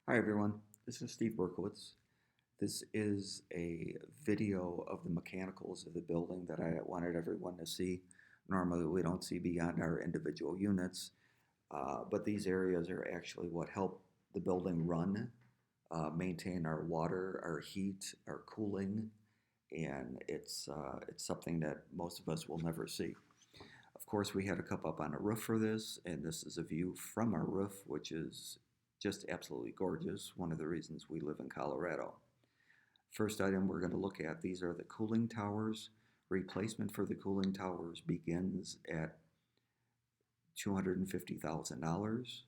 Hi everyone, this is Steve Berkowitz. This is a video of the mechanicals of the building that I wanted everyone to see. Normally we don't see beyond our individual units, but these areas are actually what help the building run, maintain our water, our heat, our cooling, and it's something that most of us will never see. Of course, we had to come up on a roof for this, and this is a view from our roof, which is just absolutely gorgeous. One of the reasons we live in Colorado. First item we're going to look at, these are the cooling towers. Replacement for the cooling towers begins at $250,000.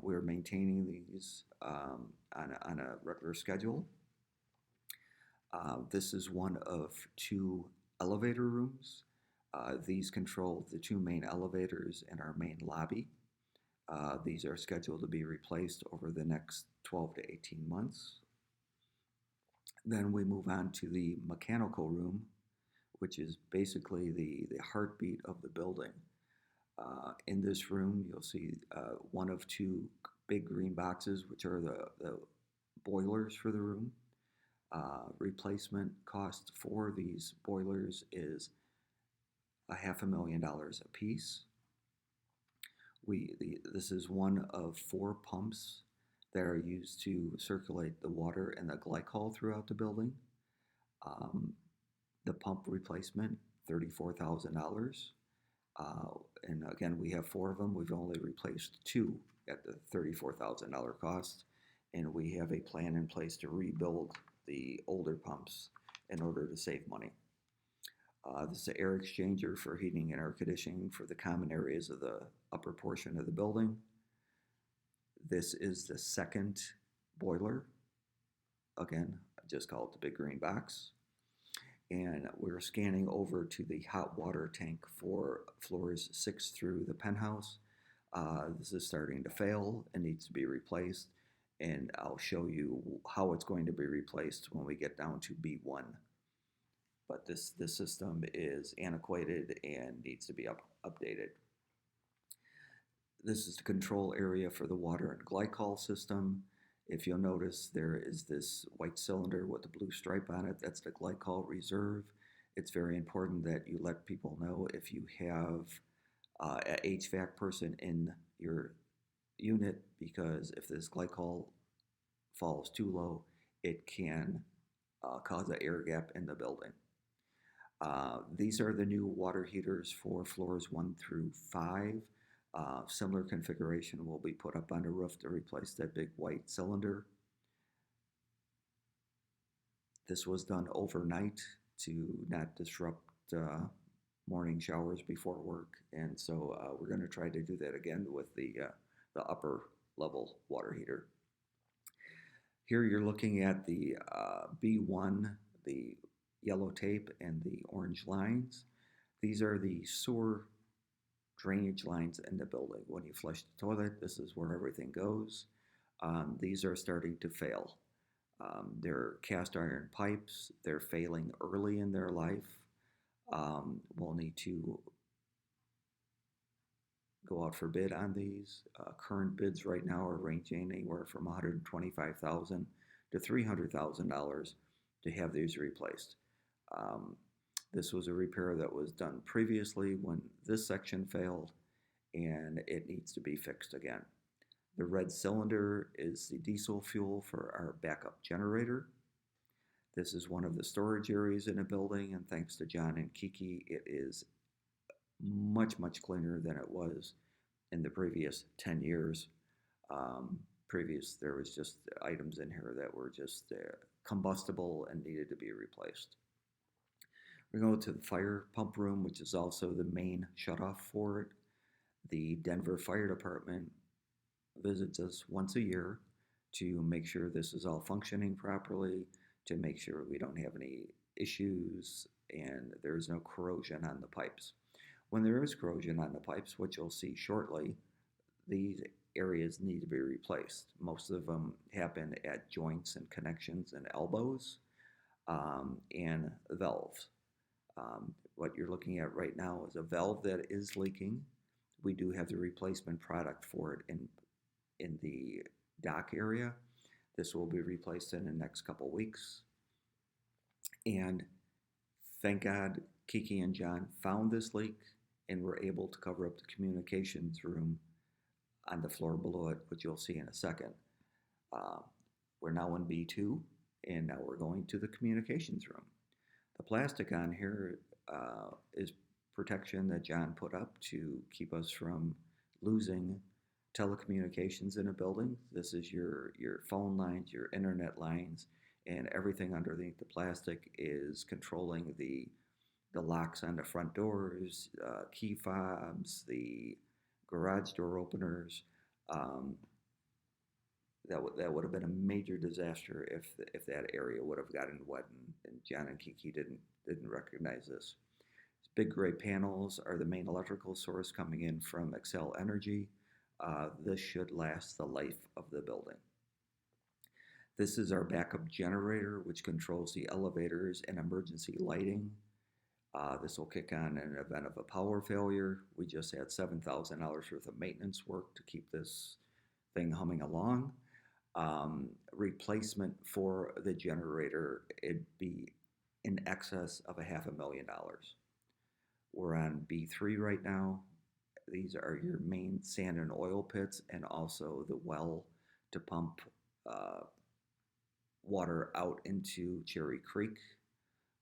We're maintaining these on a regular schedule. This is one of two elevator rooms. These control the two main elevators in our main lobby. These are scheduled to be replaced over the next 12 to 18 months. Then we move on to the mechanical room, which is basically the heartbeat of the building. In this room, you'll see one of two big green boxes, which are the boilers for the room. Replacement cost for these boilers is $500,000 a piece. This is one of four pumps that are used to circulate the water and the glycol throughout the building. The pump replacement, $34,000. And again, we have four of them. We've only replaced two at the $34,000 cost, and we have a plan in place to rebuild the older pumps in order to save money. This is an air exchanger for heating and air conditioning for the common areas of the upper portion of the building. This is the second boiler. Again, I just call it the big green box. And we're scanning over to the hot water tank for floors 6 through the penthouse. This is starting to fail and needs to be replaced. And I'll show you how it's going to be replaced when we get down to B1. But this system is antiquated and needs to be updated. This is the control area for the water and glycol system. If you'll notice, there is this white cylinder with the blue stripe on it. That's the glycol reserve. It's very important that you let people know if you have an HVAC person in your unit, because if this glycol falls too low, it can cause an air gap in the building. These are the new water heaters for floors 1 through 5. Similar configuration will be put up on the roof to replace that big white cylinder. This was done overnight to not disrupt morning showers before work, and so we're going to try to do that again with the upper level water heater. Here you're looking at the B1, the yellow tape and the orange lines. These are the sewer drainage lines in the building. When you flush the toilet, this is where everything goes. These are starting to fail. They're cast iron pipes. They're failing early in their life. We'll need to go out for bid on these. Current bids right now are ranging anywhere from $125,000 to $300,000 to have these replaced. This was a repair that was done previously when this section failed, and it needs to be fixed again. The red cylinder is the diesel fuel for our backup generator. This is one of the storage areas in a building, and thanks to John and Kiki, it is much, much cleaner than it was in the previous 10 years. There was just items in here that were just combustible and needed to be replaced. We go to the fire pump room, which is also the main shutoff for it. The Denver Fire Department visits us once a year to make sure this is all functioning properly, to make sure we don't have any issues and there's no corrosion on the pipes. When there is corrosion on the pipes, which you'll see shortly, these areas need to be replaced. Most of them happen at joints and connections and elbows and valves. What you're looking at right now is a valve that is leaking. We do have the replacement product for it in in the dock area. This will be replaced in the next couple weeks. And thank God Kiki and John found this leak and were able to cover up the communications room on the floor below it, which you'll see in a second. Uh, we're now in B2, and now we're going to the communications room. The plastic on here is protection that John put up to keep us from losing telecommunications in a building. This is your phone lines, your internet lines, and everything underneath the plastic is controlling the locks on the front doors, key fobs, the garage door openers. Um, that would have been a major disaster if that area would have gotten wet, and John and Kiki didn't recognize this. Big gray panels are the main electrical source coming in from Excel Energy. This should last the life of the building. This is our backup generator, which controls the elevators and emergency lighting. This will kick on in an event of a power failure. We just had $7,000 worth of maintenance work to keep this thing humming along. Replacement for the generator, it'd be in excess of $500,000. We're on B3 right now. These are your main sand and oil pits, and also the well to pump uh, water out into Cherry Creek.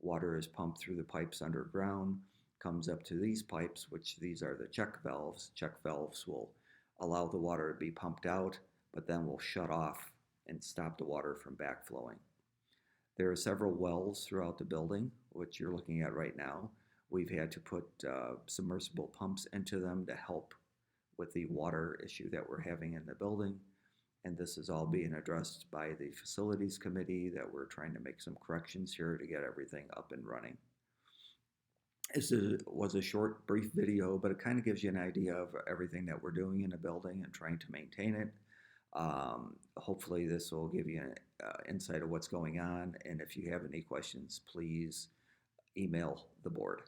Water is pumped through the pipes underground, comes up to these pipes, which these are the check valves. Check valves will allow the water to be pumped out, but then will shut off and stop the water from backflowing. There are several wells throughout the building, which you're looking at right now. We've had to put submersible pumps into them to help with the water issue that we're having in the building. And this is all being addressed by the facilities committee that we're trying to make some corrections here to get everything up and running. This was a short, brief video, but it kind of gives you an idea of everything that we're doing in the building and trying to maintain it. Hopefully this will give you an insight of what's going on. And if you have any questions, please email the board.